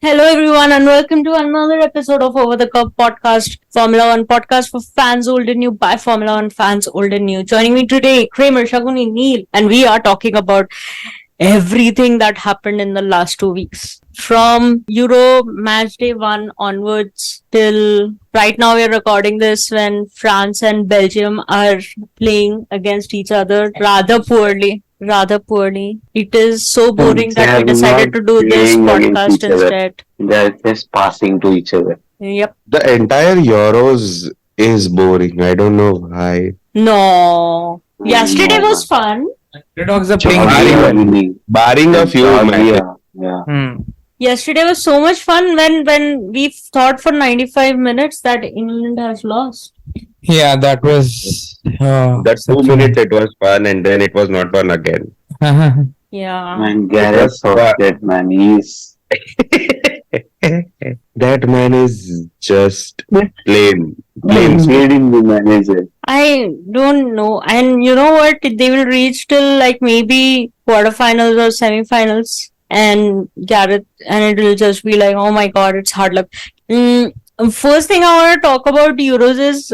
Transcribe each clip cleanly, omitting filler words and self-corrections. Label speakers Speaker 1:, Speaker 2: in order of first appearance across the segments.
Speaker 1: Hello, everyone, and welcome to another episode of Over the Cup podcast, Formula One podcast for fans old and new by Formula One fans old and new. Joining me today, Kramer, Shaguni, Neil, and we are talking about everything that happened in the last 2 weeks. From Euro match day one onwards till right now, we are recording this when France and Belgium are playing against each other rather poorly. Rather poorly. It is so boring
Speaker 2: They
Speaker 1: that we
Speaker 2: are not
Speaker 1: decided to do this
Speaker 2: playing against
Speaker 1: podcast
Speaker 2: each other.
Speaker 1: instead.
Speaker 2: They are just passing to each other.
Speaker 1: Yep.
Speaker 3: The entire Euros is boring. I don't know why.
Speaker 1: No. Yesterday was
Speaker 2: No,
Speaker 1: fun.
Speaker 4: Underdogs are playing
Speaker 2: Georgia
Speaker 4: very well.
Speaker 2: winning.
Speaker 3: Barring a few matches.
Speaker 2: Georgia, yeah.
Speaker 1: Yesterday was so much fun when we thought for 95 minutes that England has lost.
Speaker 4: Yeah, that was
Speaker 3: That 2 minutes it was fun and then it was not fun again.
Speaker 1: Yeah.
Speaker 2: Man, Gareth Southgate, man, he's
Speaker 3: That man is just plain.
Speaker 2: leading the manager.
Speaker 1: I don't know. And you know what? They will reach till like maybe quarterfinals or semifinals and Gareth, and it will just be like, oh my god, it's hard luck. First thing I want to talk about Euros is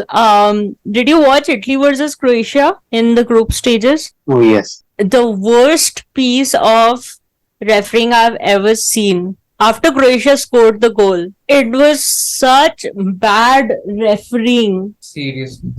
Speaker 1: did you watch Italy versus Croatia in the group stages?
Speaker 2: Oh, yes.
Speaker 1: The worst piece of refereeing I've ever seen. After Croatia scored the goal, it was such bad refereeing.
Speaker 4: Seriously.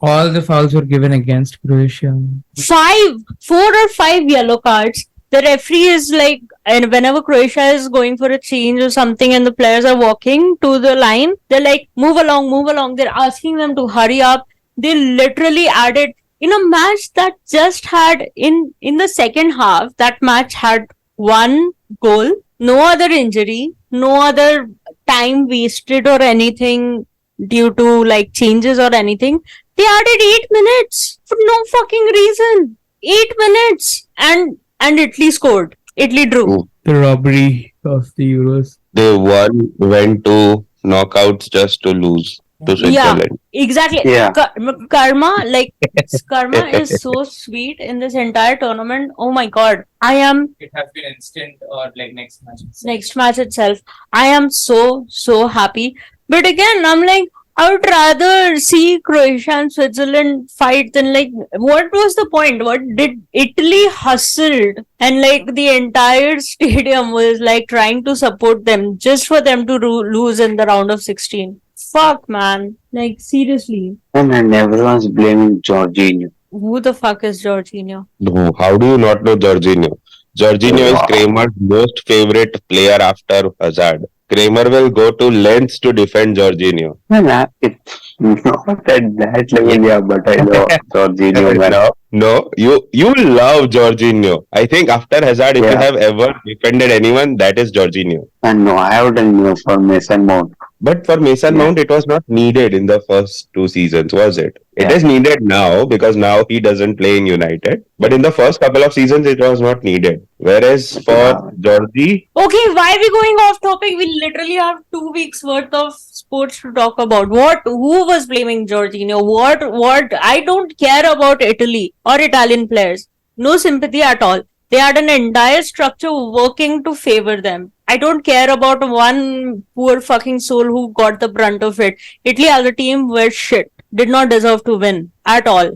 Speaker 4: All the fouls were given against Croatia.
Speaker 1: 4 or 5 yellow cards. The referee is like, and whenever Croatia is going for a change or something and the players are walking to the line, they're like, move along, move along. They're asking them to hurry up. They literally added in a match that just had in the second half, that match had one goal, no other injury, no other time wasted or anything due to like changes or anything. They added 8 minutes for no fucking reason. 8 minutes and Italy scored. Italy drew.
Speaker 4: The robbery of the Euros.
Speaker 3: They went to knockouts just to lose to Switzerland.
Speaker 1: Exactly.
Speaker 2: Yeah.
Speaker 1: Karma, like karma is so sweet in this entire tournament. Oh my god. I am
Speaker 4: It has been instant or like next match.
Speaker 1: next match itself. I am so happy. But again, I'm like, I would rather see Croatia and Switzerland fight than like, what was the point? What did Italy hustled and like the entire stadium was like trying to support them just for them to lose in the round of 16. Fuck, man. Like, seriously.
Speaker 2: And everyone's blaming Jorginho.
Speaker 1: Who the fuck is Jorginho?
Speaker 3: No, how do you not know Jorginho? Jorginho is Kramer's most favorite player after Hazard. Kramer will go to lengths to defend Jorginho.
Speaker 2: Man, it's not at that level, yeah, but I love Jorginho, man.
Speaker 3: No, you love Jorginho. I think after Hazard, if you
Speaker 2: Yeah.
Speaker 3: have ever defended anyone, that is Jorginho.
Speaker 2: And no, I have done for Mason Mount.
Speaker 3: But for Mason
Speaker 2: Yeah.
Speaker 3: Mount, it was not needed in the first 2 seasons, was it? It
Speaker 2: Yeah.
Speaker 3: is needed now because now he doesn't play in United. But in the first couple of seasons, it was not needed. Whereas for
Speaker 2: Yeah.
Speaker 3: Georgie,
Speaker 1: Okay, why are we going off topic? We literally have 2 weeks worth of sports to talk about. Who was blaming Jorginho? What? I don't care about Italy or Italian players. No sympathy at all. They had an entire structure working to favor them. I don't care about one poor fucking soul who got the brunt of it. Italy as a team were shit. Did not deserve to win at all.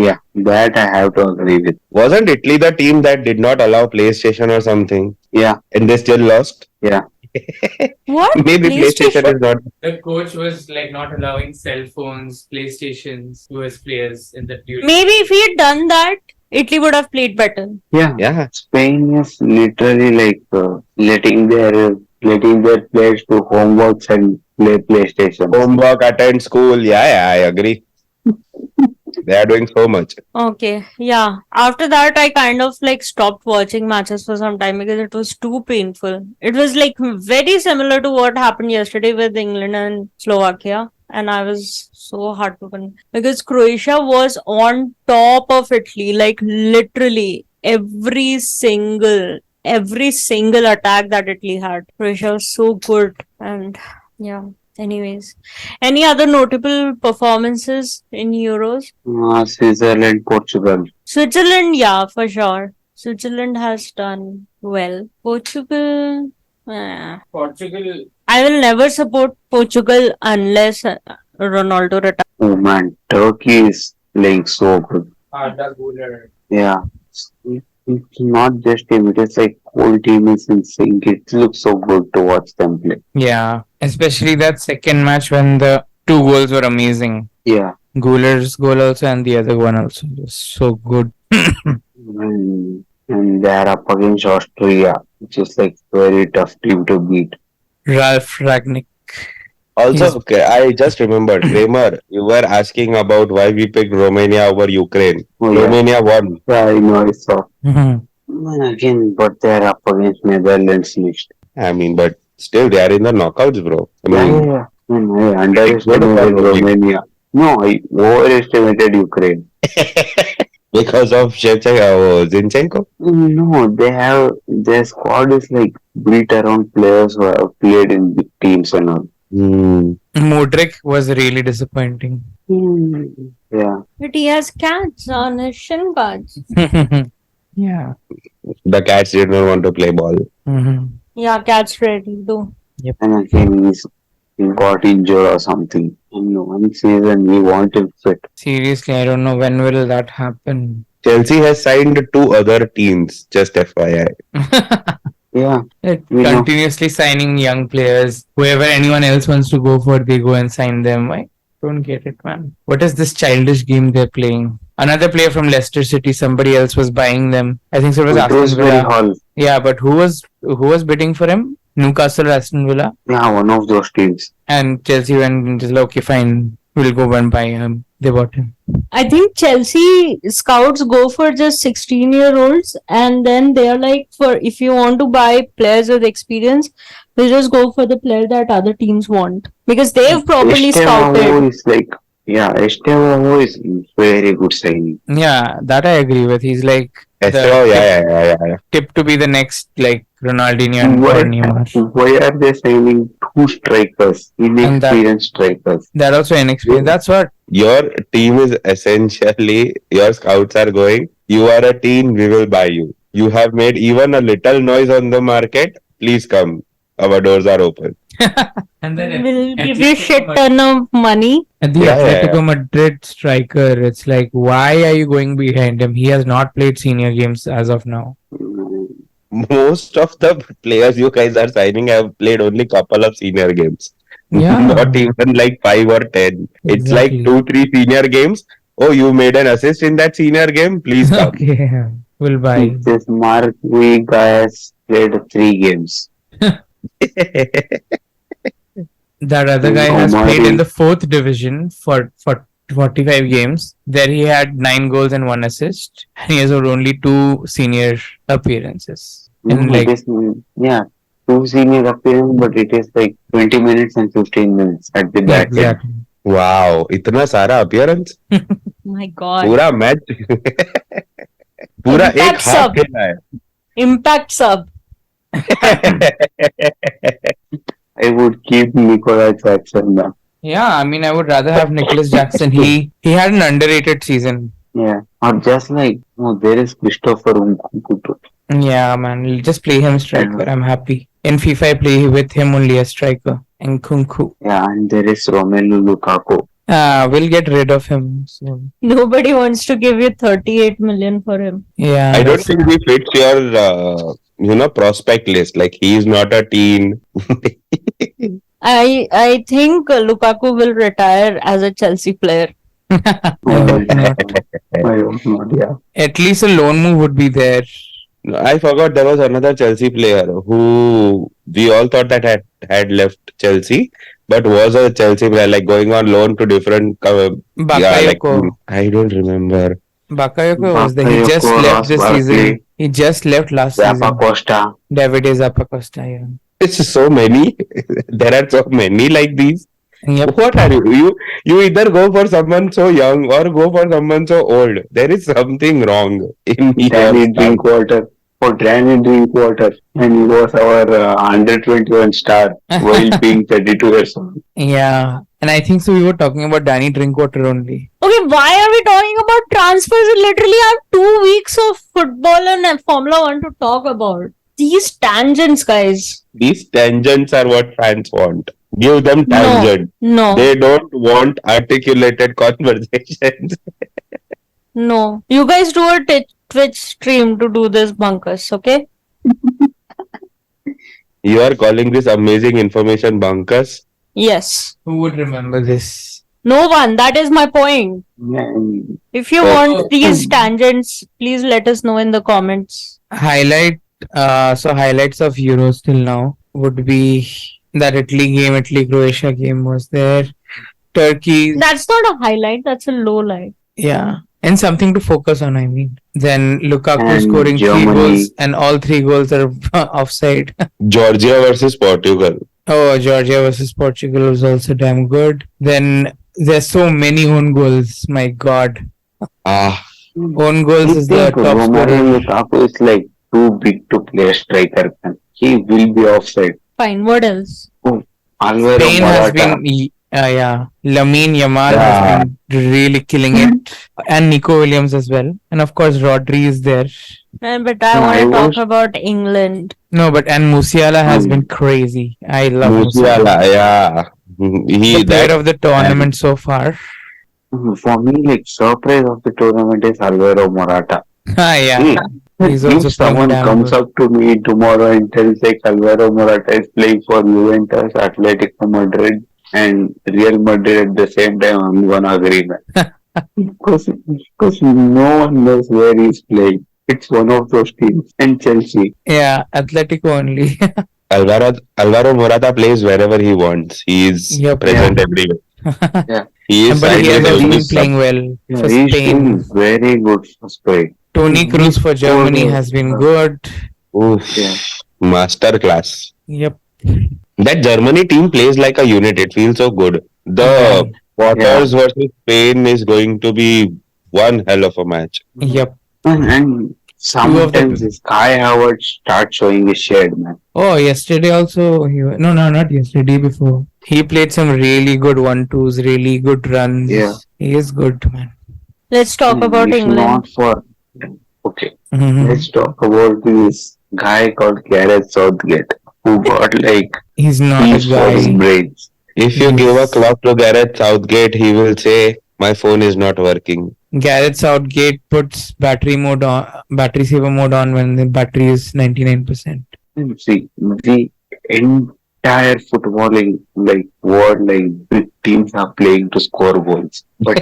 Speaker 2: Yeah, that I have to agree with.
Speaker 3: wasn't Italy the team that did not allow PlayStation or something?
Speaker 2: Yeah,
Speaker 3: And they still lost?
Speaker 2: yeah.
Speaker 1: What?
Speaker 3: Maybe PlayStation is not.
Speaker 5: The coach was like not allowing cell phones, PlayStations to his players in the duty.
Speaker 1: Maybe if he had done that, Italy would have played better.
Speaker 2: Yeah,
Speaker 3: Yeah.
Speaker 2: Spain is literally like letting their players do homeworks and play PlayStation.
Speaker 3: Homework, attend school. Yeah, I agree. They are doing so much.
Speaker 1: Okay, yeah. After that, I kind of like stopped watching matches for some time because it was too painful. It was like very similar to what happened yesterday with England and Slovakia. And I was so heartbroken because Croatia was on top of Italy, like literally every single attack that Italy had. Croatia was so good. And yeah. Anyways, any other notable performances in Euros?
Speaker 2: Switzerland, Portugal.
Speaker 1: Switzerland, yeah, for sure. Switzerland has done well. Portugal,
Speaker 5: Portugal.
Speaker 1: I will never support Portugal unless Ronaldo retires.
Speaker 2: Oh man, Turkey is playing so good.
Speaker 5: Arda Güler.
Speaker 2: Yeah. It's not just him, it is like whole team is in sync. It looks so good to watch them play.
Speaker 4: Yeah, especially that second match when the two goals were amazing.
Speaker 2: Yeah.
Speaker 4: Guler's goal also and the other one also was so good.
Speaker 2: And they are up against Australia, which is like very tough team to beat.
Speaker 4: Ralph Ragnick.
Speaker 3: Also,
Speaker 4: Yes.
Speaker 3: okay, I just remembered, Kramer, you were asking about why we picked Romania over Ukraine.
Speaker 2: Oh, yeah.
Speaker 3: Romania won.
Speaker 2: Yeah, I know, I saw.
Speaker 4: Mhm.
Speaker 2: Again, but they are up against Netherlands next.
Speaker 3: I mean, but still, they are in the knockouts, bro. I
Speaker 2: Yeah,
Speaker 3: mean,
Speaker 2: yeah, yeah. I underestimated Romania. No, I overestimated Ukraine.
Speaker 3: because of Zinchenko?
Speaker 2: No, their squad is like built around players who have played in big teams and all.
Speaker 4: Modric was really disappointing.
Speaker 2: Yeah.
Speaker 1: But he has cats on his shin guards.
Speaker 4: Yeah.
Speaker 3: The cats did not want to play ball.
Speaker 4: Mhm.
Speaker 1: Yeah, cats ready do.
Speaker 2: And again, he got injured or something. In one season, we want him fit.
Speaker 4: Seriously, I don't know when will that happen.
Speaker 3: Chelsea has signed 2 other teams, just FYI.
Speaker 2: Yeah.
Speaker 4: Like,
Speaker 2: We know.
Speaker 4: continuously signing young players. Whoever anyone else wants to go for, they go and sign them. I don't get it, man. What is this childish game they're playing? Another player from Leicester City, somebody else was buying them. I think so it was Aston
Speaker 2: Rosemary
Speaker 4: Villa.
Speaker 2: Hall.
Speaker 4: Yeah, but who was bidding for him? Newcastle or Aston Villa?
Speaker 2: Yeah, one of those teams.
Speaker 4: And Chelsea went and just like, okay, fine, we'll go and buy him. They bought him.
Speaker 1: I think Chelsea scouts go for just 16-year-olds, and then they're like, for if you want to buy players with experience, they just go for the player that other teams want because they've properly scouted.
Speaker 2: Estevao is like, yeah, Estevao is very good signing.
Speaker 4: Yeah, that I agree with. He's like
Speaker 3: Oh, yeah.
Speaker 4: tipped to be the next like Ronaldinho and
Speaker 2: Why,
Speaker 4: Neymar.
Speaker 2: why are they signing 2 strikers, inexperienced strikers?
Speaker 4: That also inexperienced. That's what.
Speaker 3: Your team is essentially, your scouts are going, you are a team, we will buy you. You have made even a little noise on the market, please come. Our doors are open.
Speaker 4: And then
Speaker 1: Will give you shit ton of money.
Speaker 4: And the
Speaker 3: Yeah, yeah,
Speaker 4: Atletico Madrid striker, it's like, why are you going behind him? He has not played senior games as of now.
Speaker 3: Most of the players you guys are signing have played only couple of senior games.
Speaker 4: Yeah.
Speaker 3: Not even like 5 or 10. It's like
Speaker 4: Exactly.
Speaker 3: 2-3 senior games. Oh, you made an assist in that senior game? Please come.
Speaker 4: Okay, we'll buy.
Speaker 2: This Mark V guy has played 3 games.
Speaker 4: That other guy has
Speaker 2: Omari.
Speaker 4: played in the 4th division for 45 games. There he had 9 goals and 1 assist. And he has had only 2 senior appearances. And like,
Speaker 2: It is, yeah, 2 senior appearances, but it is like 20 minutes and 15 minutes at the back end.
Speaker 4: exactly.
Speaker 3: Wow, इतना सारा appearance?
Speaker 1: My God.
Speaker 3: पूरा match पूरा एक
Speaker 1: Impact
Speaker 3: half
Speaker 1: sub.
Speaker 3: खेला है.
Speaker 1: Impact sub.
Speaker 2: I would keep Nicola Jackson now.
Speaker 4: Yeah, I mean, I would rather have Nicholas Jackson. He had an underrated season.
Speaker 2: Yeah, or just like, oh, there is Christopher Nkunku.
Speaker 4: Yeah, man, just play him striker. I'm happy. In FIFA, I play with him only as striker. And Kunku.
Speaker 2: Yeah, and there is Romelu Lukaku.
Speaker 4: We'll get rid of him soon.
Speaker 1: Nobody wants to give you 38 million for him.
Speaker 4: Yeah.
Speaker 3: I don't think he fits your prospect list. Like he is not a teen.
Speaker 1: I think Lukaku will retire as a Chelsea player.
Speaker 4: I hope not.
Speaker 2: I hope not, yeah.
Speaker 4: At least a loan move would be there.
Speaker 3: I forgot there was another Chelsea player who we all thought that had left Chelsea, but was a Chelsea player, like going on loan to different.
Speaker 4: Bakayoko.
Speaker 3: I don't remember.
Speaker 4: Bakayoko was there. He just
Speaker 2: Bakayoko,
Speaker 4: left this
Speaker 2: Ross
Speaker 4: season.
Speaker 2: Barkley.
Speaker 4: He just left last
Speaker 2: Zappa
Speaker 4: season.
Speaker 2: Costa.
Speaker 4: Davide Zappacosta, yeah.
Speaker 3: It's so many. There are so many like these.
Speaker 4: Yep.
Speaker 3: What are you? You either go for someone so young or go for someone so old. There is something wrong in
Speaker 2: Danny
Speaker 3: your
Speaker 2: Drinkwater. For Danny Drinkwater. And he was our under 21 star while being 32 years old.
Speaker 4: Yeah. And I think so we were talking about Danny Drinkwater only.
Speaker 1: Okay, why are we talking about transfers? We literally have 2 weeks of football and Formula 1 to talk about. These tangents, guys.
Speaker 3: These tangents are what fans want. Give them
Speaker 1: No.
Speaker 3: tangent.
Speaker 1: No.
Speaker 3: They don't want articulated conversations.
Speaker 1: No. You guys do a Twitch stream to do this, bunkers, okay?
Speaker 3: You are calling this amazing information bunkers?
Speaker 1: Yes.
Speaker 4: Who would remember this?
Speaker 1: No one. That is my point.
Speaker 2: And
Speaker 1: If you
Speaker 3: Oh.
Speaker 1: want these tangents, please let us know in the comments.
Speaker 4: Highlights of Euros till now would be that Italy-Croatia game was there. Turkey,
Speaker 1: That's not a highlight. That's a low light.
Speaker 4: yeah. And something to focus on, I mean. Then Lukaku
Speaker 2: And
Speaker 4: scoring 3
Speaker 2: Germany.
Speaker 4: goals and all 3 goals are offside.
Speaker 3: Georgia versus Portugal.
Speaker 4: Oh, Georgia versus Portugal was also damn good. Then there's so many own goals. My God.
Speaker 3: Ah,
Speaker 4: Own goals
Speaker 2: I
Speaker 4: is the
Speaker 2: think
Speaker 4: top
Speaker 2: Romelu
Speaker 4: scorer.
Speaker 2: Lukaku is like too big to play a striker. He will be offside.
Speaker 1: Fine. What else?
Speaker 2: Alvaro
Speaker 4: Spain has
Speaker 2: Morata.
Speaker 4: been, Lamine Yamal
Speaker 3: Yeah.
Speaker 4: has been really killing it. And Nico Williams as well. And of course, Rodri is there.
Speaker 1: But I
Speaker 2: No,
Speaker 1: want
Speaker 2: I
Speaker 1: to talk
Speaker 2: was-
Speaker 1: about England.
Speaker 4: No, and Musiala has
Speaker 2: Hmm.
Speaker 4: been crazy. I love
Speaker 3: Musiala,
Speaker 4: Musiala.
Speaker 3: yeah. He
Speaker 4: The player
Speaker 3: that
Speaker 4: of the tournament so far.
Speaker 2: For me, like surprise of the tournament is Alvaro Morata.
Speaker 4: Yeah. He's also
Speaker 2: If
Speaker 4: playing
Speaker 2: someone
Speaker 4: damn
Speaker 2: comes
Speaker 4: good.
Speaker 2: up to me tomorrow and tells like Alvaro Morata is playing for Juventus, Atletico Madrid, and Real Madrid at the same time, I'm gonna agree, man. because no one knows where he's playing. It's one of those teams, and Chelsea.
Speaker 4: Yeah, Atletico only.
Speaker 3: Alvaro Morata plays wherever he wants. He is
Speaker 4: Yep.
Speaker 3: present everywhere.
Speaker 2: Yeah.
Speaker 3: He is
Speaker 4: But he
Speaker 3: signed
Speaker 4: has
Speaker 3: with
Speaker 4: also
Speaker 3: every
Speaker 4: been
Speaker 3: sub.
Speaker 4: playing well
Speaker 2: Yeah,
Speaker 4: for
Speaker 2: he's
Speaker 4: Spain.
Speaker 2: doing very good for Spain.
Speaker 4: Tony Cruz for Germany has been good.
Speaker 3: Oof.
Speaker 2: Yeah.
Speaker 3: Masterclass.
Speaker 4: Yep.
Speaker 3: That Germany team plays like a unit. It feels so good. The quarters versus Spain is going to be one hell of a match.
Speaker 4: Yep.
Speaker 2: And sometimes this Kai Howard starts showing his shade, man.
Speaker 4: Oh, yesterday also. Not yesterday. Before he played some really good 1-2s, really good runs.
Speaker 2: Yeah.
Speaker 4: He is good, man.
Speaker 1: Let's talk about
Speaker 2: If
Speaker 1: England.
Speaker 2: not for okay,
Speaker 4: Mhm.
Speaker 2: let's talk about this guy called Gareth Southgate who got like
Speaker 4: He's not
Speaker 2: peas
Speaker 4: a
Speaker 2: for his
Speaker 4: guy.
Speaker 2: brains.
Speaker 3: If you
Speaker 4: Yes.
Speaker 3: give a clock to Gareth Southgate, he will say, "My phone is not working."
Speaker 4: Gareth Southgate puts battery saver mode on when the battery is 99%.
Speaker 2: See, the entire footballing like world, like big teams are playing to score goals, but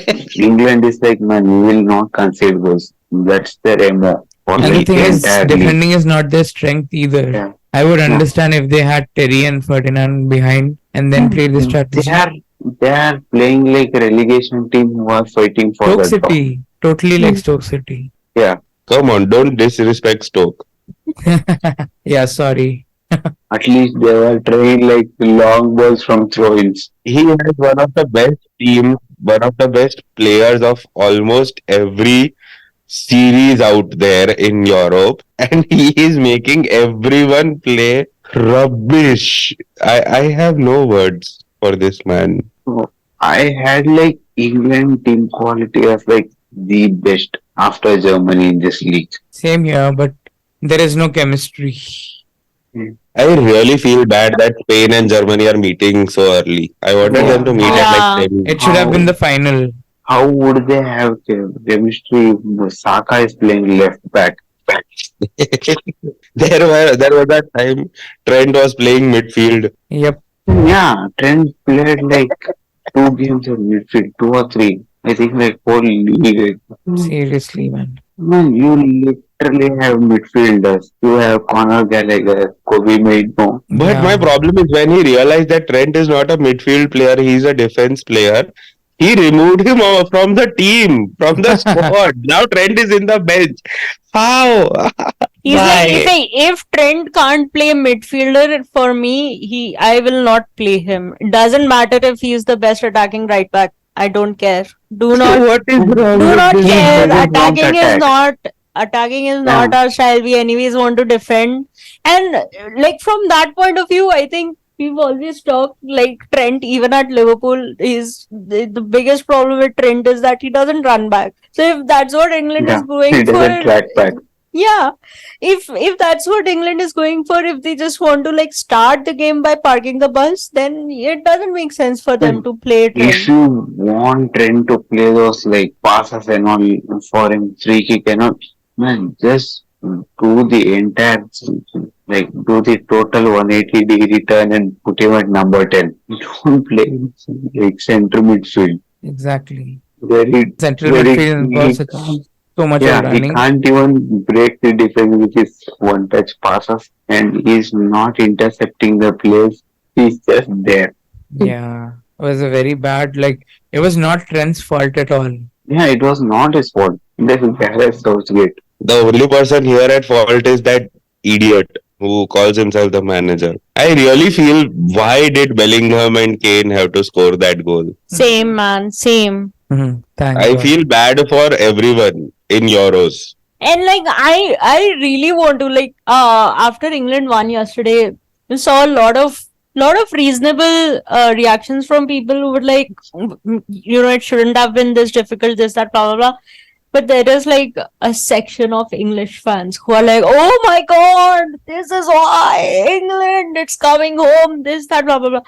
Speaker 2: England is like, man, we will not concede goals. That's their MO. For
Speaker 4: And the
Speaker 2: like
Speaker 4: thing
Speaker 2: the
Speaker 4: is,
Speaker 2: entire league.
Speaker 4: defending is not their strength either.
Speaker 2: Yeah.
Speaker 4: I would understand if they had Terry and Ferdinand behind and then played the strategy.
Speaker 2: They are playing like a relegation team who are fighting for
Speaker 4: Stoke
Speaker 2: the top.
Speaker 4: City, totally like Stoke City.
Speaker 2: Yeah,
Speaker 3: Come on, don't disrespect Stoke.
Speaker 4: Yeah, sorry.
Speaker 2: at least they were trying like long balls from throw-ins.
Speaker 3: He has one of the best teams, one of the best players of almost every series out there in Europe, and he is making everyone play rubbish. I have no words for this man.
Speaker 2: I had like England team quality as like the best after Germany in this league.
Speaker 4: Same here, but there is no chemistry.
Speaker 3: I really feel bad that Spain and Germany are meeting so early. I wanted them to meet at like 10.
Speaker 4: It should have been the final.
Speaker 2: How would they have chemistry? Saka is playing left back.
Speaker 3: There was that time Trent was playing midfield.
Speaker 4: Yep.
Speaker 2: Yeah, Trent played like 2 games in midfield, 2 or 3. I think like whole league.
Speaker 4: Seriously, man.
Speaker 2: Man, you literally have midfielders. You have Conor Gallagher, Kobe Maino.
Speaker 3: But
Speaker 4: Yeah.
Speaker 3: my problem is when he realized that Trent is not a midfield player, he's a defense player. He removed him from the team, from the squad. Now Trent is in the bench. How?
Speaker 1: He's like,
Speaker 4: Why?
Speaker 1: if Trent can't play midfielder for me, I will not play him. It doesn't matter if he's the best attacking right back. I don't care. Do not
Speaker 3: what is wrong
Speaker 1: do
Speaker 3: with
Speaker 1: not
Speaker 3: this?
Speaker 1: care.
Speaker 2: does not
Speaker 1: Attacking is not our style. We anyways want to defend. And like from that point of view, I think we've always talked like Trent, even at Liverpool, is the biggest problem with Trent is that he doesn't run back. So if that's what England is
Speaker 2: He
Speaker 1: going
Speaker 2: doesn't
Speaker 1: for,
Speaker 2: track back.
Speaker 1: Yeah, if that's what England is going for, if they just want to like start the game by parking the bus, then it doesn't make sense for them to play
Speaker 2: If
Speaker 1: Trent.
Speaker 2: you want Trent to play those like passes and all for him, free kick and all, man, just do the entire, like do the total 180-degree turn and put him at number 10. Don't play him like center midfield.
Speaker 4: Exactly.
Speaker 2: Very,
Speaker 4: Central
Speaker 2: very,
Speaker 4: midfield
Speaker 2: he
Speaker 4: involves
Speaker 2: can't,
Speaker 4: so much of
Speaker 2: yeah, he
Speaker 4: running.
Speaker 2: can't even break the defense with his one-touch passes, and he's not intercepting the plays. He's just there.
Speaker 4: Yeah. It was a very bad, like, it was not Trent's fault at all.
Speaker 2: Yeah, it was not his fault. This is Gareth Southgate.
Speaker 3: The only person here at fault is that idiot who calls himself the manager. I really feel, why did Bellingham and Kane have to score that goal?
Speaker 1: Same man, same.
Speaker 4: Thank
Speaker 3: I
Speaker 4: God.
Speaker 3: feel bad for everyone in Euros.
Speaker 1: And like I really want to like after England won yesterday, you saw a lot of reasonable reactions from people who were like, it shouldn't have been this difficult, this, that, blah, blah, blah. But there is like a section of English fans who are like, oh my god, this is why England, it's coming home, this, that, blah, blah, blah.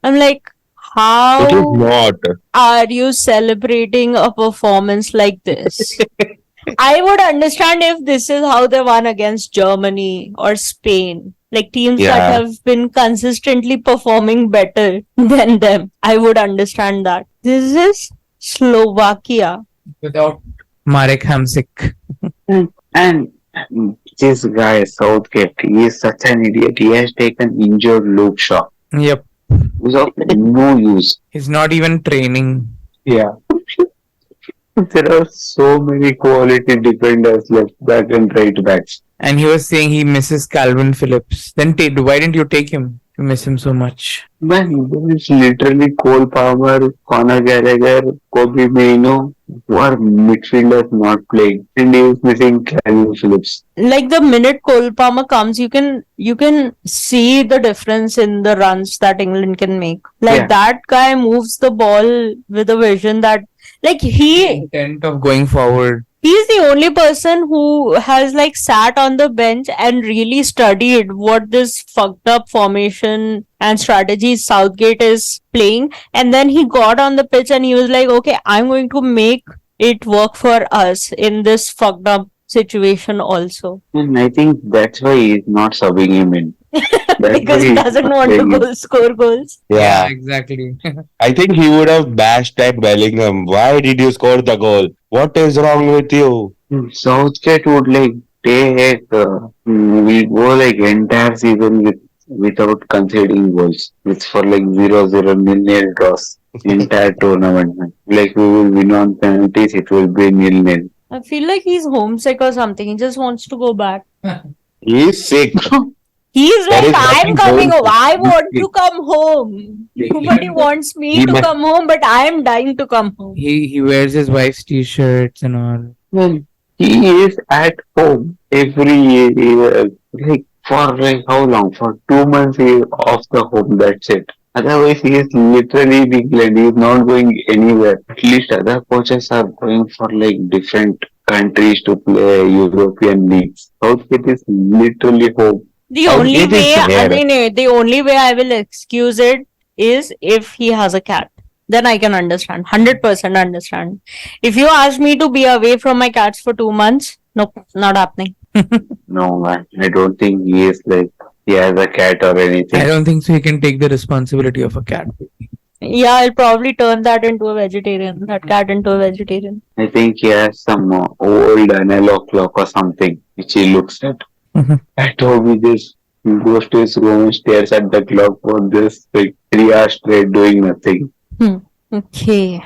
Speaker 1: I'm like,
Speaker 3: It is
Speaker 1: how
Speaker 3: not.
Speaker 1: are you celebrating a performance like this? I would understand if this is how they won against Germany or Spain, like teams that
Speaker 3: Yeah.
Speaker 1: have been consistently performing better than them. I would understand that. This is Slovakia.
Speaker 4: Without Marek Hamsik.
Speaker 2: And this guy, Southgate, he is such an idiot. He has taken injured Luke Shaw.
Speaker 4: Yep.
Speaker 2: He's of no use.
Speaker 4: He's not even training.
Speaker 2: Yeah. There are so many quality defenders left back and right backs.
Speaker 4: And he was saying he misses Calvin Phillips. Then why didn't you take him? You miss him so much.
Speaker 2: Man, there is literally Cole Palmer, Conor Gallagher, Kobe Maino, who are midfielders not playing. And he is missing Calvin Phillips.
Speaker 1: Like the minute Cole Palmer comes, you can see the difference in the runs that England can make. Like
Speaker 2: Yeah.
Speaker 1: that guy moves the ball with a vision that like
Speaker 4: Intent of going forward.
Speaker 1: he's the only person who has like sat on the bench and really studied what this fucked up formation and strategy Southgate is playing. And then he got on the pitch and he was like, okay, I'm going to make it work for us in this fucked up situation also.
Speaker 2: And I think that's why he is not subbing him in. That's
Speaker 1: Because
Speaker 2: why
Speaker 1: he
Speaker 2: he's
Speaker 1: doesn't
Speaker 2: not
Speaker 1: want to
Speaker 2: playing him.
Speaker 1: score goals.
Speaker 3: Yeah.
Speaker 4: Exactly.
Speaker 3: I think he would have bashed at Bellingham. Why did you score the goal? What is wrong with you?
Speaker 2: Southgate would like take we go like entire season without conceding goals. It's for like 0-0 nil draws entire tournament. Man. Like we will win on penalties, it will be 0-0.
Speaker 1: I feel like he's homesick or something. He just wants to go back.
Speaker 3: He is sick.
Speaker 1: He's
Speaker 3: There
Speaker 1: like,
Speaker 3: is
Speaker 1: I'm
Speaker 3: nothing
Speaker 1: coming
Speaker 3: going
Speaker 1: home. I want
Speaker 3: to-
Speaker 1: to come home. Nobody wants me
Speaker 3: He
Speaker 1: to
Speaker 3: must-
Speaker 1: come home, but I am dying to come home.
Speaker 4: He wears his wife's t-shirts and all.
Speaker 2: Well, he is at home every year. Like for like how long? For 2 months he is off the home. That's it. Otherwise, he is literally in England. He is not going anywhere. At least other coaches are going for like different countries to play European leagues. Southgate is literally home.
Speaker 1: The
Speaker 3: How
Speaker 1: only
Speaker 3: did
Speaker 1: way,
Speaker 3: it
Speaker 1: I
Speaker 3: get?
Speaker 1: mean, the only way I will excuse it is if he has a cat. Then I can understand. 100% understand. If you ask me to be away from my cats for 2 months, nope, not happening.
Speaker 2: No man, I don't think he is like he has a cat or anything.
Speaker 4: I don't think so. He can take the responsibility of a cat.
Speaker 1: Yeah, I'll probably turn that into a vegetarian. That cat into a vegetarian.
Speaker 2: I think he has some old analog clock or something which he looks at.
Speaker 4: Mhm.
Speaker 2: At home, he just goes to his room and stares at the clock for this like 3 hours straight doing nothing.
Speaker 1: Okay.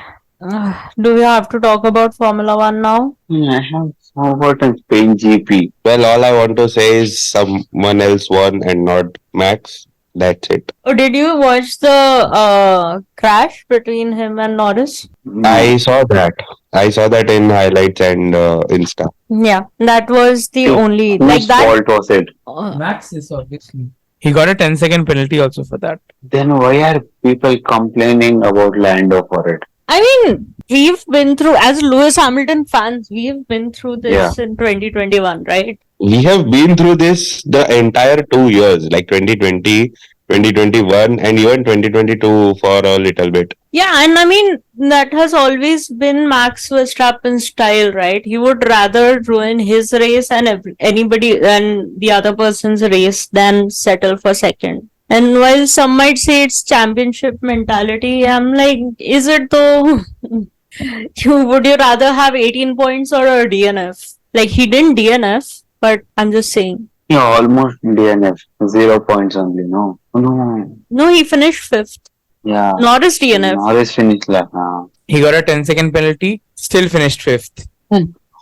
Speaker 1: Do we have to talk about Formula One now?
Speaker 2: I have how about a Spain GP?
Speaker 3: Well, all I want to say is someone else won and not Max. That's it.
Speaker 1: Oh, did you watch the crash between him and Norris?
Speaker 3: I saw that. I saw that in highlights and Insta.
Speaker 1: Yeah, that was the
Speaker 2: Who-
Speaker 1: only
Speaker 2: Whose
Speaker 1: like that.
Speaker 2: fault was it?
Speaker 4: Max is obviously. He got a 10-second penalty also for that.
Speaker 2: Then why are people complaining about Lando for it?
Speaker 1: I mean, we've been through, as Lewis Hamilton fans, we've been through this in 2021, right?
Speaker 3: We have been through this the entire 2 years, like 2020, 2021, and even 2022 for a little bit.
Speaker 1: Yeah, and I mean, that has always been Max Verstappen's style, right? He would rather ruin his race and anybody and the other person's race than settle for second. And while some might say it's championship mentality, I'm like, is it though? Would you rather have 18 points or a DNF? Like, he didn't DNF, but I'm just saying.
Speaker 2: Yeah, almost DNF. 0 points only. No. No.
Speaker 1: No, he finished fifth.
Speaker 2: Yeah.
Speaker 1: Norris DNF.
Speaker 2: Norris finished like.
Speaker 4: He got a 10-second penalty, still finished fifth.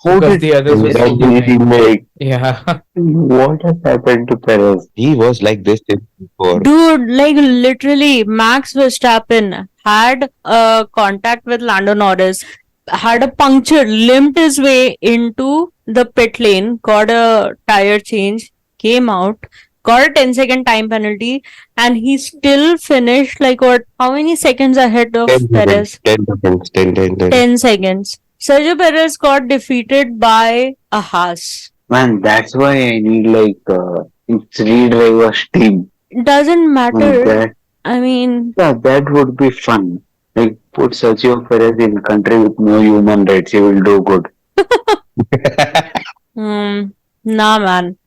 Speaker 2: How
Speaker 4: Because
Speaker 2: did
Speaker 4: the others were so
Speaker 3: What
Speaker 4: behind.
Speaker 2: he make?
Speaker 4: Yeah.
Speaker 2: What has happened to Perez?
Speaker 3: He was like this before.
Speaker 1: Dude, like literally, Max Verstappen had a contact with Lando Norris, had a puncture, limped his way into the pit lane, got a tire change, came out, got a 10-second time penalty, and he still finished like what? How many seconds ahead of
Speaker 3: 10
Speaker 1: Perez?
Speaker 3: seconds, 10.
Speaker 1: 10 seconds. Sergio Perez got defeated by a Haas.
Speaker 2: Man, that's why I need like three drivers team.
Speaker 1: It doesn't
Speaker 2: And
Speaker 1: matter.
Speaker 2: that,
Speaker 1: I mean,
Speaker 2: yeah, that would be fun. Like put Sergio Perez in a country with no human rights, he will do good.
Speaker 1: nah, man.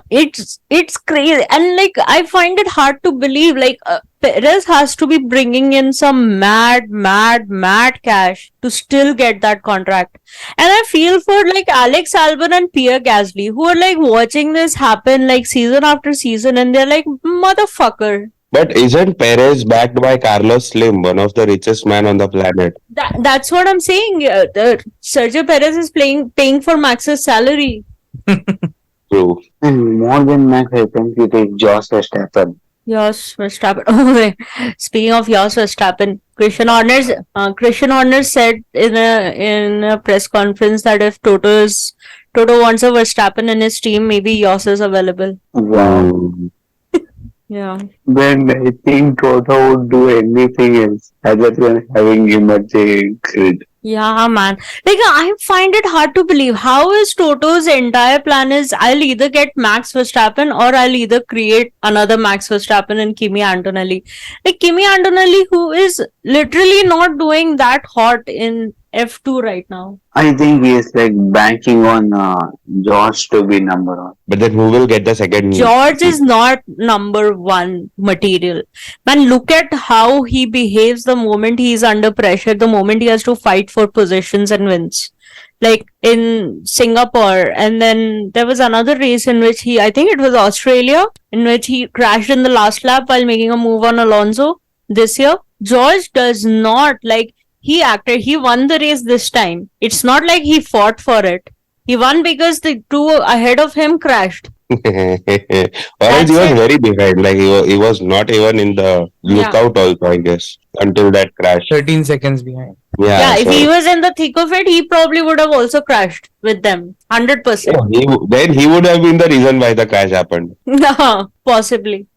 Speaker 1: It's crazy, and like I find it hard to believe. Like Perez has to be bringing in some mad cash to still get that contract, and I feel for like Alex Albon and Pierre Gasly who are like watching this happen like season after season, and they're like, motherfucker.
Speaker 3: But isn't Perez backed by Carlos Slim, one of the richest man on the planet?
Speaker 1: That's what I'm saying. Sergio Perez is paying for Max's salary.
Speaker 3: True.
Speaker 2: And more than Max, I think it is Josh Verstappen.
Speaker 1: Jos Verstappen. Oh, wait. Speaking of Jos Verstappen, Christian Horner said in a press conference that if Toto wants a Verstappen in his team, maybe Jos is available.
Speaker 2: Wow.
Speaker 3: Mm.
Speaker 1: Yeah.
Speaker 2: Then I think Toto would do anything else other than having him at the grid.
Speaker 1: Yeah, man. Like, I find it hard to believe. How is Toto's entire plan is I'll either get Max Verstappen or I'll either create another Max Verstappen and Kimi Antonelli. Like, Kimi Antonelli, who is literally not doing that hot in F2 right now.
Speaker 2: I think he is like banking on Josh to be number one.
Speaker 3: But then who will get the second?
Speaker 1: George is not number one material. Man, look at how he behaves the moment he is under pressure, the moment he has to fight for positions and wins. Like in Singapore, and then there was another race in which I think it was Australia, in which he crashed in the last lap while making a move on Alonso this year. George does not he won the race this time. It's not like he fought for it. He won because the two ahead of him crashed.
Speaker 3: Or else he
Speaker 1: That's
Speaker 3: was
Speaker 1: it.
Speaker 3: very behind. Like he was not even in the lookout also, I guess, until that crash.
Speaker 4: 13 seconds behind.
Speaker 1: Yeah, if
Speaker 3: so-
Speaker 1: he was in the thick of it, he probably would have also crashed with them. 100%.
Speaker 3: then he would have been the reason why the crash happened.
Speaker 1: Possibly.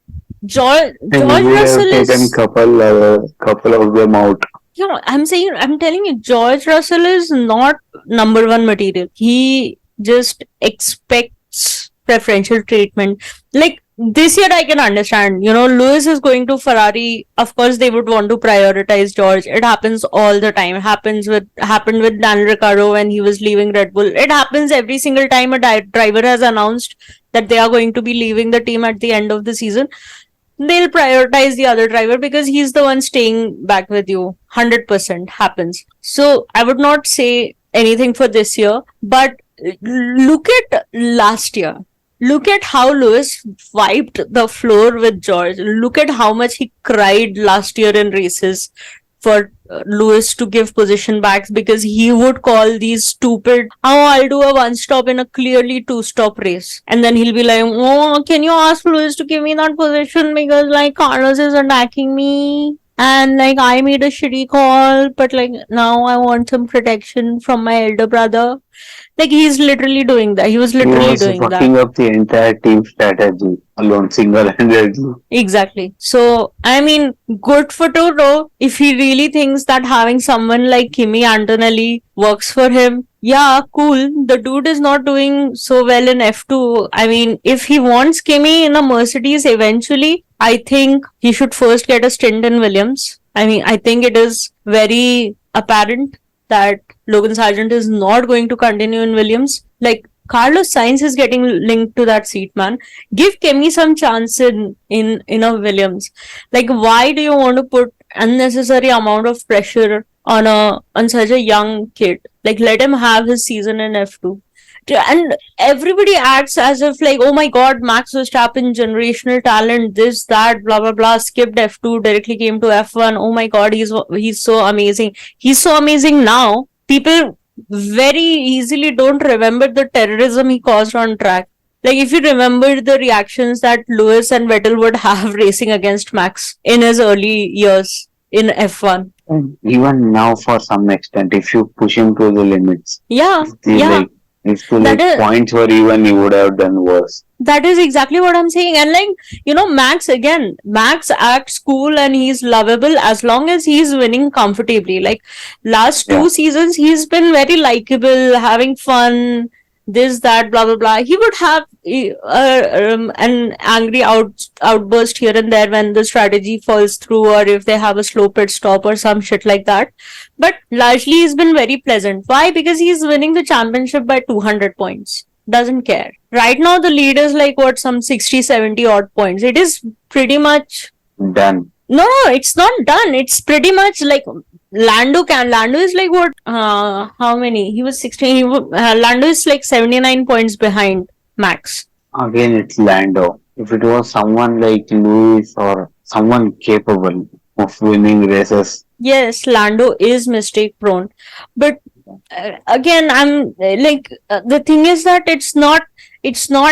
Speaker 1: George
Speaker 2: And he would have
Speaker 1: Russell
Speaker 2: taken
Speaker 1: is.
Speaker 2: couple of them out.
Speaker 1: Yeah, I'm telling you, George Russell is not number one material. He just expects preferential treatment. Like this year, I can understand. Lewis is going to Ferrari. Of course, they would want to prioritize George. It happens all the time. It happened with Daniel Ricciardo when he was leaving Red Bull. It happens every single time a driver has announced that they are going to be leaving the team at the end of the season. They'll prioritize the other driver because he's the one staying back with you. 100% happens. So I would not say anything for this year, but look at last year. Look at how Lewis wiped the floor with George. Look at how much he cried last year in races for Lewis to give position backs because he would call these stupid, I'll do a one stop in a clearly two stop race. And then he'll be like, can you ask Lewis to give me that position because like Carlos is attacking me? and like I made a shitty call, but like now I want some protection from my elder brother. Like he's literally doing that. He was
Speaker 2: He
Speaker 1: literally
Speaker 2: was
Speaker 1: doing that.
Speaker 2: fucking up the entire team strategy alone, single-handedly.
Speaker 1: Exactly. So, I mean, good for Toto if he really thinks that having someone like Kimi Antonelli works for him. Yeah, cool. The dude is not doing so well in F2. I mean, if he wants Kimi in a Mercedes eventually, I think he should first get a stint in Williams. I mean, I think it is very apparent that Logan Sargent is not going to continue in Williams. Like, Carlos Sainz is getting linked to that seat, man. Give Kimi some chance in a Williams. Like, why do you want to put unnecessary amount of pressure on such a young kid? Like, let him have his season in F2. And everybody acts as if like, oh my god, Max Verstappen, generational talent, this, that, blah blah blah, skipped F2, directly came to F1. Oh my god, he's so amazing. He's so amazing now. People very easily don't remember the terrorism he caused on track. Like if you remember the reactions that Lewis and Vettel would have racing against Max in his early years in F1.
Speaker 2: And even now, for some extent, if you push him to the limits,
Speaker 1: Yeah,
Speaker 2: if the
Speaker 1: That is-
Speaker 2: points were even, he would have done worse.
Speaker 1: that is exactly what I'm saying. And like, you know, Max acts cool and he's lovable as long as he's winning comfortably. Like last
Speaker 2: Yeah.
Speaker 1: 2 seasons, he's been very likable, having fun, this, that, blah, blah, blah. He would have an angry outburst here and there when the strategy falls through or if they have a slow pit stop or some shit like that. But largely, he's been very pleasant. Why? Because he's winning the championship by 200 points. Doesn't care. Right now, the lead is like what, some 60, 70 odd points. It is pretty much.
Speaker 2: Done.
Speaker 1: No, it's not done. It's pretty much like Lando is like what? How many? He was 16. Lando is like 79 points behind Max.
Speaker 2: Again, it's Lando. If it was someone like Lewis or someone capable of winning races,
Speaker 1: Yes, Lando is mistake prone, but again, I'm like the thing is that it's not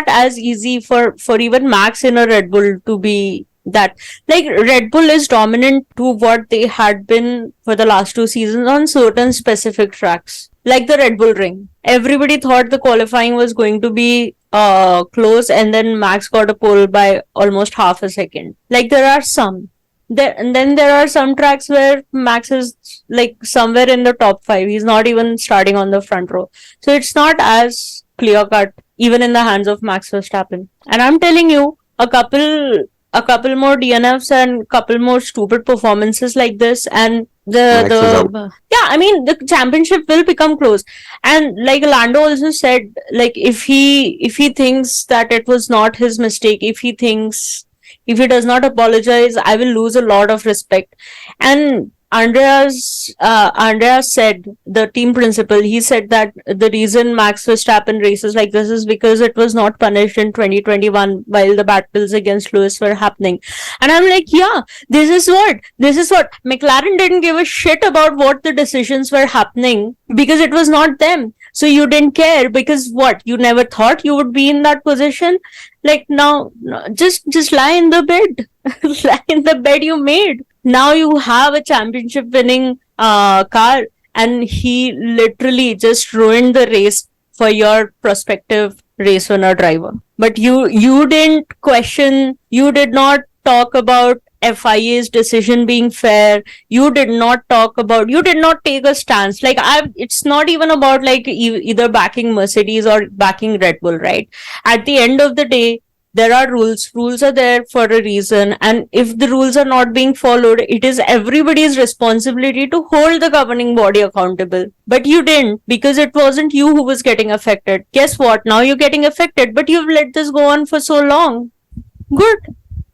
Speaker 1: as easy for even Max in a Red Bull to be that. Like Red Bull is dominant to what they had been for the last 2 seasons on certain specific tracks, like the Red Bull Ring. Everybody thought the qualifying was going to be close, and then Max got a pole by almost half a second. Like there are some. And then there are some tracks where Max is like somewhere in the top 5. He's not even starting on the front row. So it's not as clear cut, even in the hands of Max Verstappen. And I'm telling you, a couple more DNFs and couple more stupid performances like this, and
Speaker 3: Max is out.
Speaker 1: I mean the championship will become close. And like Lando also said, like if he thinks that it was not his mistake, if he does not apologize, I will lose a lot of respect. And Andreas said, the team principal, he said that the reason Max Verstappen races like this is because it was not punished in 2021 while the battles against Lewis were happening. And I'm like, yeah, this is what McLaren didn't give a shit about what the decisions were happening because it was not them. So you didn't care because what? You never thought you would be in that position? Like now, just lie in the bed. Lie in the bed you made. Now you have a championship winning car, and he literally just ruined the race for your prospective race winner driver. But you didn't question, you did not talk about FIA's decision being fair. You did not take a stance. Like it's not even about like either backing Mercedes or backing Red Bull, right? At the end of the day, there are rules. Rules are there for a reason. And if the rules are not being followed, it is everybody's responsibility to hold the governing body accountable. But you didn't, because it wasn't you who was getting affected. Guess what? Now you're getting affected, but you've let this go on for so long. Good.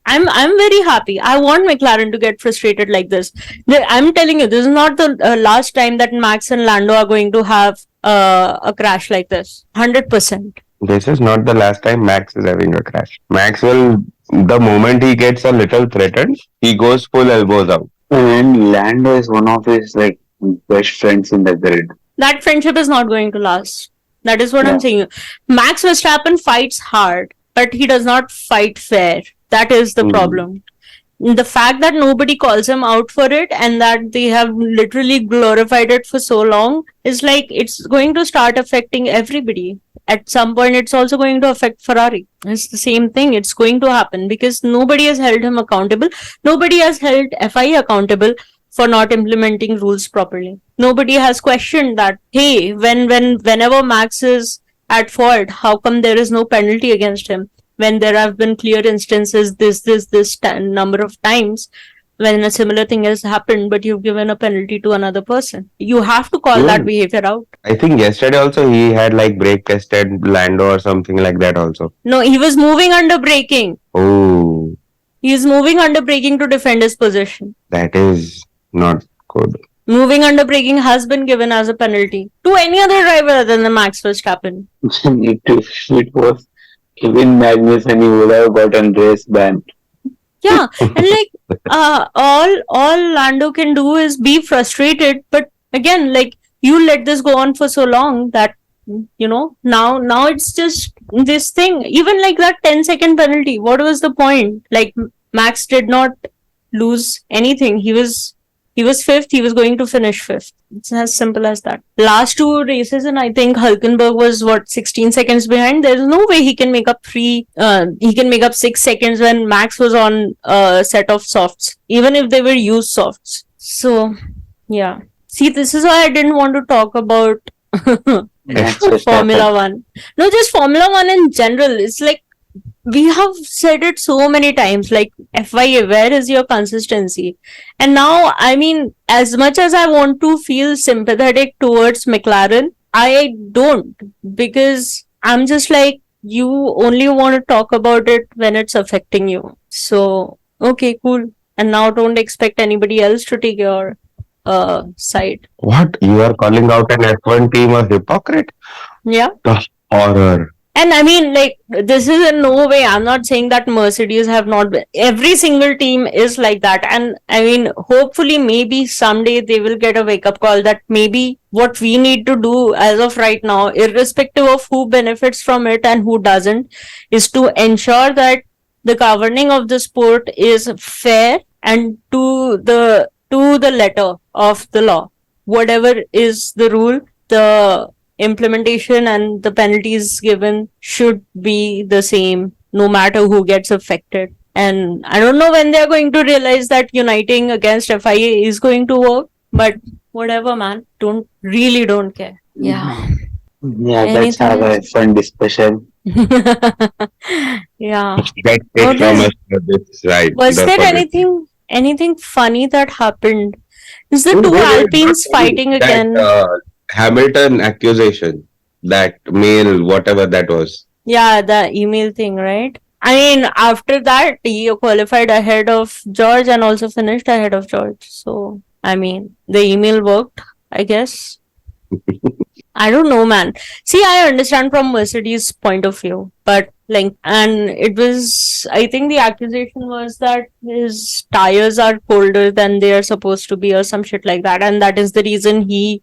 Speaker 1: I'm very happy. I want McLaren to get frustrated like this. I'm telling you, this is not the last time that Max and Lando are going to have a crash like this. 100%.
Speaker 3: This is not the last time Max is having a crash. Max will, the moment he gets a little threatened, he goes full elbows out.
Speaker 2: and Lando is one of his like best friends in the grid.
Speaker 1: That friendship is not going to last. That is what
Speaker 2: Yeah.
Speaker 1: I'm saying. Max Verstappen fights hard, but he does not fight fair. That is the
Speaker 3: Mhm.
Speaker 1: problem. the fact that nobody calls him out for it and that they have literally glorified it for so long is like it's going to start affecting everybody. At some point, it's also going to affect Ferrari. It's the same thing. It's going to happen because nobody has held him accountable. Nobody has held FIA accountable for not implementing rules properly. Nobody has questioned that, hey, whenever Max is at fault, how come there is no penalty against him? When there have been clear instances this number of times when a similar thing has happened, but you've given a penalty to another person. You have to call that behavior out.
Speaker 3: I think yesterday also he had like brake tested Lando or something like that also.
Speaker 1: No, he was moving under braking.
Speaker 3: Oh,
Speaker 1: He's moving under braking to defend his position.
Speaker 3: that is not good.
Speaker 1: Moving under braking has been given as a penalty to any other driver other than Max Verstappen.
Speaker 2: It was Kevin Magnussen, he would have gotten race banned.
Speaker 1: Yeah, and like all Lando can do is be frustrated, but again, like you let this go on for so long that now it's just this thing. Even like that 10-second penalty, what was the point? Like Max did not lose anything. He was fifth. He was going to finish fifth. It's as simple as that. Last two races, and I think Hulkenberg was 16 seconds behind. There's no way he can make up 6 seconds when Max was on a set of softs, even if they were used softs. So, yeah. See, this is why I didn't want to talk about
Speaker 2: Max Verstappen.
Speaker 1: Formula One. No, just Formula One in general. It's like we have said it so many times, like FIA, where is your consistency? And now, I mean, as much as I want to feel sympathetic towards McLaren, I don't, because I'm just like, you only want to talk about it when it's affecting you. So, okay, cool. And now don't expect anybody else to take your side.
Speaker 3: What? You are calling out an F1 team a hypocrite?
Speaker 1: Yeah.
Speaker 3: The horror.
Speaker 1: And I mean, like, this is in no way, I'm not saying that Mercedes have not been, every single team is like that. And I mean, hopefully, maybe someday they will get a wake up call that maybe what we need to do as of right now, irrespective of who benefits from it and who doesn't, is to ensure that the governing of the sport is fair and to the letter of the law. Whatever is the rule, the implementation and the penalties given should be the same no matter who gets affected. And I don't know when they're going to realize that uniting against FIA is going to work, but whatever, man. Don't care. Yeah.
Speaker 2: Yeah, let's have a fun discussion.
Speaker 1: Yeah.
Speaker 3: That's it from us for this ride.
Speaker 1: Was
Speaker 3: The
Speaker 1: there
Speaker 3: politics.
Speaker 1: anything funny that happened? Is the
Speaker 3: No,
Speaker 1: two
Speaker 3: no, no,
Speaker 1: Alpines
Speaker 3: not
Speaker 1: fighting
Speaker 3: that,
Speaker 1: again?
Speaker 3: Hamilton accusation, that mail, whatever that was.
Speaker 1: Yeah, the email thing, right? I mean, after that, he qualified ahead of George and also finished ahead of George. So, I mean, the email worked, I guess. I don't know, man. See, I understand from Mercedes' point of view, but like, and it was, I think the accusation was that his tires are colder than they are supposed to be, or some shit like that, and that is the reason he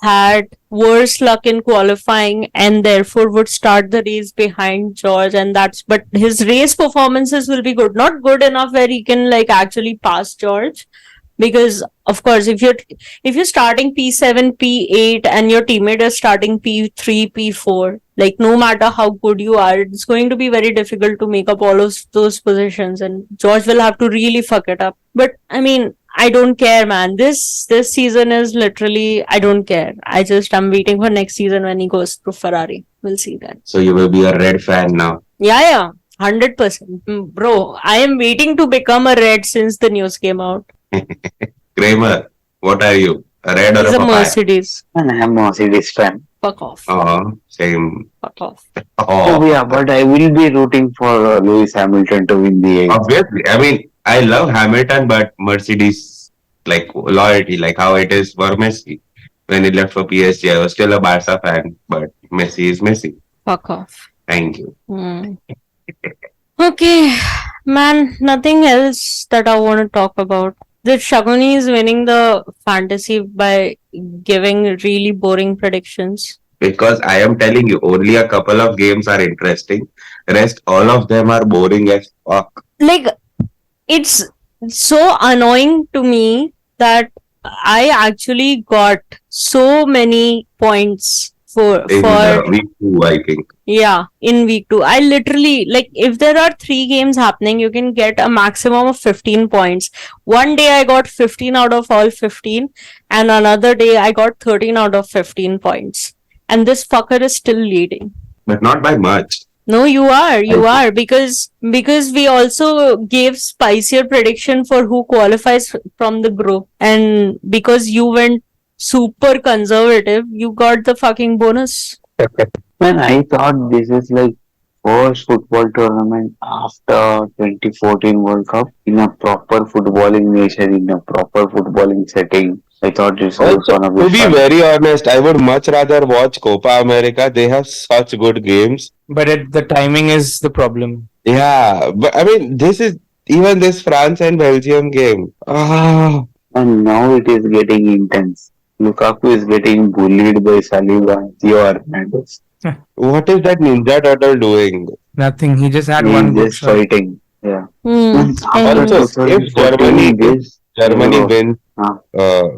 Speaker 1: had worse luck in qualifying and therefore would start the race behind George. And but his race performances will be good, not good enough where he can like actually pass George. Because of course, if you're starting P7, P8 and your teammate is starting P3, P4, like no matter how good you are, it's going to be very difficult to make up all of those positions, and George will have to really fuck it up. But I mean, I don't care, man. This season is literally, I don't care. I'm waiting for next season when he goes to Ferrari. We'll see that.
Speaker 3: So you will be a red fan now.
Speaker 1: Yeah, 100%. Bro, I am waiting to become a red since the news came out.
Speaker 3: Kramer, what are you? A red or
Speaker 1: He's
Speaker 3: a
Speaker 1: a
Speaker 3: papaya?
Speaker 1: Mercedes.
Speaker 2: And I'm a Mercedes fan.
Speaker 1: Fuck off.
Speaker 3: Oh, same.
Speaker 1: Fuck off.
Speaker 2: Oh,
Speaker 3: Oh,
Speaker 2: yeah, but I will be rooting for Lewis Hamilton to win the eighth.
Speaker 3: obviously. I mean, I love Hamilton, but Mercedes, like loyalty, like how it is for Messi. When he left for PSG, I was still a Barca fan, but Messi is Messi.
Speaker 1: Fuck off.
Speaker 3: Thank you.
Speaker 1: Okay, man, nothing else that I want to talk about. That Shaguni is winning the fantasy by giving really boring predictions.
Speaker 3: Because I am telling you, only a couple of games are interesting. Rest, all of them are boring as fuck.
Speaker 1: Like, it's so annoying to me that I actually got so many points for
Speaker 3: In
Speaker 1: for
Speaker 3: week 2, I think.
Speaker 1: yeah, in week 2. I literally, like, if there are 3 games happening, you can get a maximum of 15 points. One day I got 15 out of all 15, and another day I got 13 out of 15 points. And this fucker is still leading.
Speaker 3: But not by much.
Speaker 1: No, you
Speaker 3: I-
Speaker 1: are, because we also gave spicier prediction for who qualifies from the group, and because you went super conservative, you got the fucking bonus.
Speaker 2: Man, I thought this is like first football tournament after 2014 World Cup in a proper footballing nation, in a proper footballing setting. I thought this was
Speaker 3: Also,
Speaker 2: gonna
Speaker 3: to
Speaker 2: be
Speaker 3: be
Speaker 2: fun.
Speaker 3: very honest, I would much rather watch Copa America. They have such good games.
Speaker 4: But the timing is the problem.
Speaker 3: Yeah, but I mean, even this France and Belgium game. Ah,
Speaker 2: And now it is getting intense. Lukaku is getting bullied by Saliba and Theo Hernandez.
Speaker 3: what is that Ninja Turtle doing?
Speaker 4: Nothing. He just had
Speaker 2: He
Speaker 4: one
Speaker 2: is
Speaker 4: good
Speaker 2: just
Speaker 4: shot.
Speaker 2: fighting. Yeah.
Speaker 1: Hmm.
Speaker 2: And after
Speaker 1: Anyways.
Speaker 3: Also, if
Speaker 2: 2014 this
Speaker 3: Germany
Speaker 2: Euro,
Speaker 3: wins,
Speaker 2: Huh.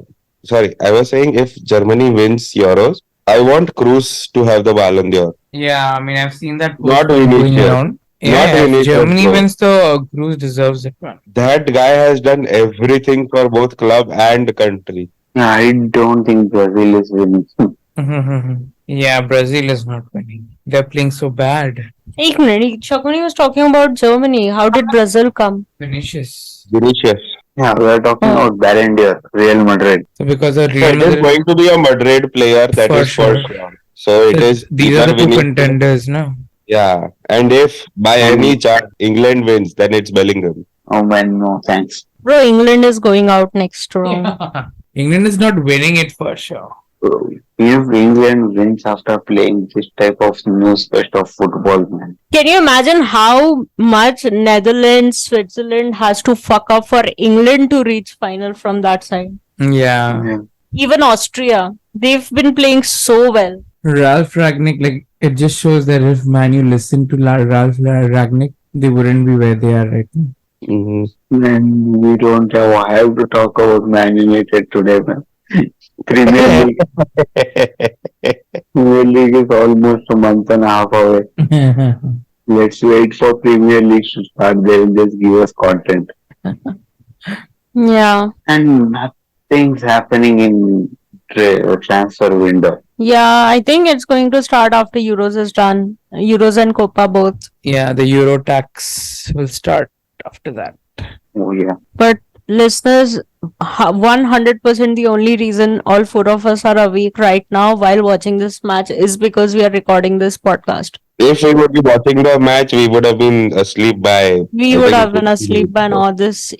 Speaker 3: sorry, I was saying if Germany wins Euros, I want Cruz to have the Ballon d'Or.
Speaker 5: Yeah, I mean, I've seen that
Speaker 3: Not
Speaker 5: post going
Speaker 3: Vinicius.
Speaker 5: around.
Speaker 3: Not
Speaker 4: Yeah, if
Speaker 3: Vinicius,
Speaker 4: Germany
Speaker 3: bro.
Speaker 4: wins, the Cruz deserves it, man.
Speaker 3: That guy has done everything for both club and country.
Speaker 2: I don't think Brazil is winning.
Speaker 4: Yeah, Brazil is not winning. They're playing so bad.
Speaker 1: Ek minute, Shakuni was talking about Germany. How did Brazil come?
Speaker 4: Vinicius.
Speaker 3: Vinicius.
Speaker 2: Yeah, we are talking
Speaker 1: Oh.
Speaker 2: about Ballon d'Or, Real Madrid.
Speaker 4: So because of
Speaker 3: So
Speaker 4: Real
Speaker 3: it is
Speaker 4: Madrid,
Speaker 3: going to be a Madrid player, that
Speaker 4: For
Speaker 3: is for
Speaker 4: sure.
Speaker 3: sure. So it is
Speaker 4: these are
Speaker 3: either
Speaker 4: the two
Speaker 3: Vinicius-
Speaker 4: contenders, no?
Speaker 3: Yeah, and if by any chance England wins, then it's Bellingham.
Speaker 2: Oh man, no thanks.
Speaker 1: Bro, England is going out next round.
Speaker 4: England is not winning it for sure.
Speaker 2: If England wins after playing this type of news fest of football, man.
Speaker 1: Can you imagine how much Netherlands, Switzerland has to fuck up for England to reach final from that side?
Speaker 4: Yeah.
Speaker 2: Yeah.
Speaker 1: Even Austria, they've been playing so well.
Speaker 4: Ralph Ragnick, like, it just shows that if Man U listened to Ralph Ragnick, they wouldn't be where they are right now.
Speaker 2: Man, we don't have to talk about Man United today, man. Premier League, Premier League is almost a month and a half away. Let's wait for Premier League to start. They will just give us content.
Speaker 1: Yeah.
Speaker 2: And nothing's happening in transfer window.
Speaker 1: Yeah, I think it's going to start after Euros is done. Euros and Copa both.
Speaker 4: Yeah, the Euro tax will start after that.
Speaker 2: Oh yeah.
Speaker 1: But listeners, 100% the only reason all 4 of us are awake right now while watching this match is because we are recording this podcast.
Speaker 3: If we would be watching the match, we would have been asleep by.
Speaker 1: We
Speaker 3: I
Speaker 1: would
Speaker 3: think,
Speaker 1: have been
Speaker 3: 15
Speaker 1: asleep by
Speaker 3: minutes.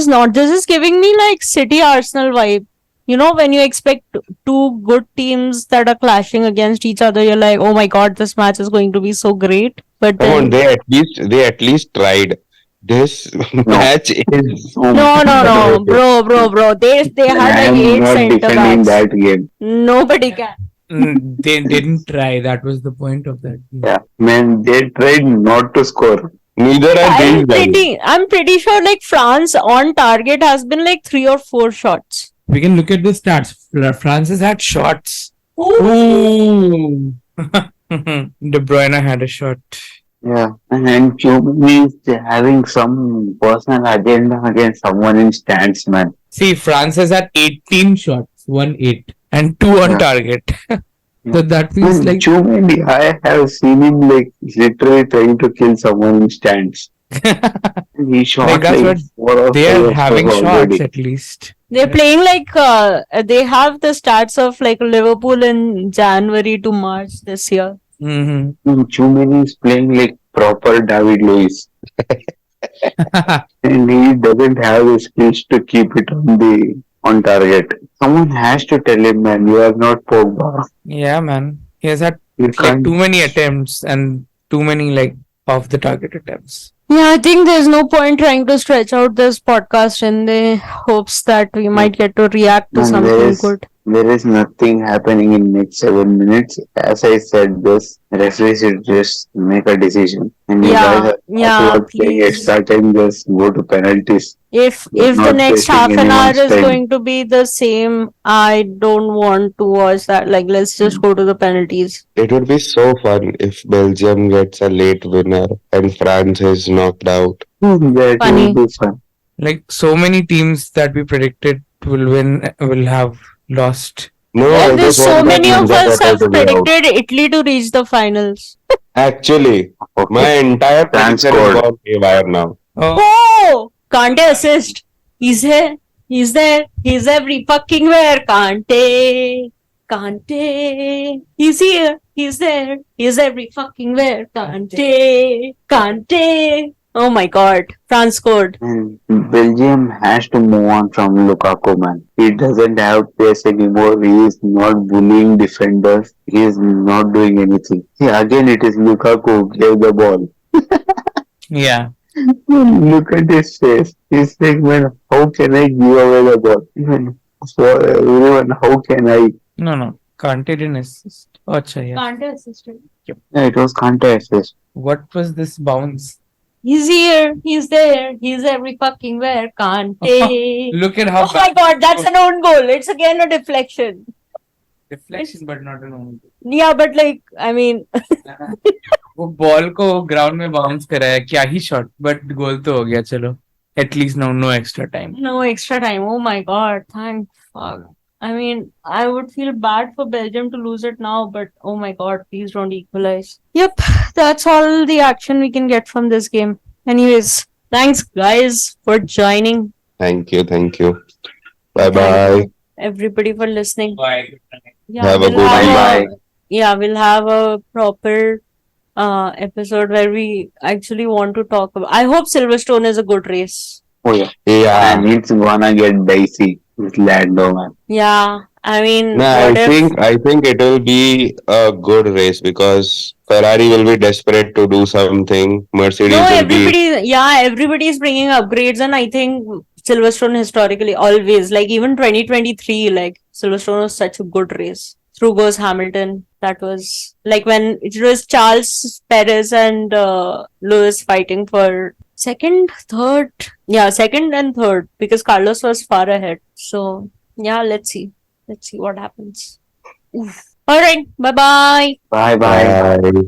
Speaker 1: now. This is giving me like City Arsenal vibe. You know, when you expect 2 good teams that are clashing against each other, you're like, oh my god, this match is going to be so great. But
Speaker 3: Come on,
Speaker 1: then,
Speaker 3: they at least tried. This match is
Speaker 1: no, bro. They
Speaker 2: I
Speaker 1: had
Speaker 2: am
Speaker 1: like 8
Speaker 2: not
Speaker 1: centre
Speaker 2: defending
Speaker 1: backs.
Speaker 2: that game.
Speaker 1: Nobody can.
Speaker 4: They didn't try. That was the point of that.
Speaker 2: Yeah, man, they tried not to score.
Speaker 3: neither are these guys.
Speaker 1: I'm pretty sure like France on target has been like 3 or 4 shots.
Speaker 4: We can look at the stats. France has had shots. Ooh. De Bruyne had a shot.
Speaker 2: Yeah, and Germany is having some personal agenda against someone in stands, man.
Speaker 4: See, France has had 18 shots, 1-8, and 2 on
Speaker 2: Yeah.
Speaker 4: target. So that means
Speaker 2: Man,
Speaker 4: like
Speaker 2: Chumeni, I have seen him like literally trying to kill someone in stands. He shot
Speaker 4: Like, that's what
Speaker 2: 4 or
Speaker 4: they
Speaker 2: 5
Speaker 4: are
Speaker 2: of
Speaker 4: having
Speaker 2: those
Speaker 4: shots
Speaker 2: already.
Speaker 4: at least.
Speaker 1: They're playing like they have the stats of like Liverpool in January to March this year.
Speaker 4: Mm-hmm.
Speaker 2: Chumeni is playing like proper David Luiz. And he doesn't have the skills to keep it on target. Someone has to tell him, man, you are not Pogba.
Speaker 4: Yeah, man. He has had
Speaker 2: You
Speaker 4: like
Speaker 2: can't.
Speaker 4: too many attempts and too many like off the target attempts.
Speaker 1: Yeah, I think there's no point trying to stretch out this podcast in the hopes that we might get to react to
Speaker 2: Man,
Speaker 1: something good.
Speaker 2: There is nothing happening in next 7 minutes. As I said, this referee should just make a decision. And you guys
Speaker 1: Yeah,
Speaker 2: are
Speaker 1: yeah,
Speaker 2: towards playing
Speaker 1: please.
Speaker 2: extra time, just go to penalties.
Speaker 1: If
Speaker 2: You're
Speaker 1: the
Speaker 2: not
Speaker 1: next
Speaker 2: wasting
Speaker 1: half an hour
Speaker 2: anyone's
Speaker 1: is
Speaker 2: time.
Speaker 1: going to be the same, I don't want to watch that. Like, let's just go to the penalties.
Speaker 3: It would be so fun if Belgium gets a late winner and France is knocked out.
Speaker 2: That
Speaker 1: Funny.
Speaker 2: will be fun.
Speaker 4: Like so many teams that we predicted will win will have lost.
Speaker 3: No,
Speaker 1: Yeah,
Speaker 3: I
Speaker 1: there's
Speaker 3: just
Speaker 1: so
Speaker 3: want that
Speaker 1: many of
Speaker 3: Ninja
Speaker 1: us
Speaker 3: Turtle
Speaker 1: have
Speaker 3: to be out.
Speaker 1: predicted Italy to reach the finals.
Speaker 3: Actually, my
Speaker 2: Okay.
Speaker 3: entire
Speaker 2: France
Speaker 3: prediction is
Speaker 2: scored.
Speaker 3: gone haywire now.
Speaker 4: Oh,
Speaker 1: Oh, Kante assist. He's here. He's there. He's every fucking where. Kante. Kante. He's here. He's there. He's every fucking where. Kante. Kante. Oh my god. France scored.
Speaker 2: And Belgium has to move on from Lukaku, man. He doesn't have pace anymore. He is not bullying defenders. He is not doing anything. See, again, it is Lukaku who gave the ball.
Speaker 4: yeah.
Speaker 2: Look at his face. He's like, man, how can I give away the ball? Even for everyone, how can I?
Speaker 4: No. Kante didn't assist. Oh, acha, yeah.
Speaker 1: Kante assisted.
Speaker 2: Yeah, it was Kante assist.
Speaker 4: What was this bounce?
Speaker 1: He's here. He's there. He's every fucking where. Kante.
Speaker 4: Look at how
Speaker 1: Oh my god, that's an own goal. It's again a deflection.
Speaker 4: deflection, but not an own.
Speaker 1: Yeah, but like, I mean,
Speaker 4: वो ball को ground में bounce कराया क्या ही shot but गोल तो हो गया चलो at least no extra time
Speaker 1: no extra time. Oh my god, thank fuck. I mean, I would feel bad for Belgium to lose it now, but oh my god, please don't equalize. Yep, that's all the action we can get from this game. Anyways, thanks guys for joining.
Speaker 3: Thank you. Bye bye.
Speaker 1: Everybody for listening.
Speaker 5: Bye.
Speaker 1: Yeah,
Speaker 3: Have a
Speaker 1: we'll
Speaker 3: good
Speaker 1: have
Speaker 3: night.
Speaker 1: yeah, we'll have a proper episode where we actually want to talk about. I hope Silverstone is a good race.
Speaker 2: Oh yeah.
Speaker 3: Yeah.
Speaker 2: And it's gonna get dicey with Lando, man.
Speaker 1: Yeah, I mean,
Speaker 3: No,
Speaker 1: what if?
Speaker 3: I think it will be a good race because Ferrari will be desperate to do something. Mercedes
Speaker 1: No,
Speaker 3: will be
Speaker 1: everybody is bringing upgrades, and I think Silverstone historically always, like even 2023, like Silverstone was such a good race. Through goes Hamilton. That was like when it was Charles Perez and Lewis fighting for second and third because Carlos was far ahead. So yeah, let's see what happens. All right, bye bye.
Speaker 2: Bye bye.
Speaker 3: Bye.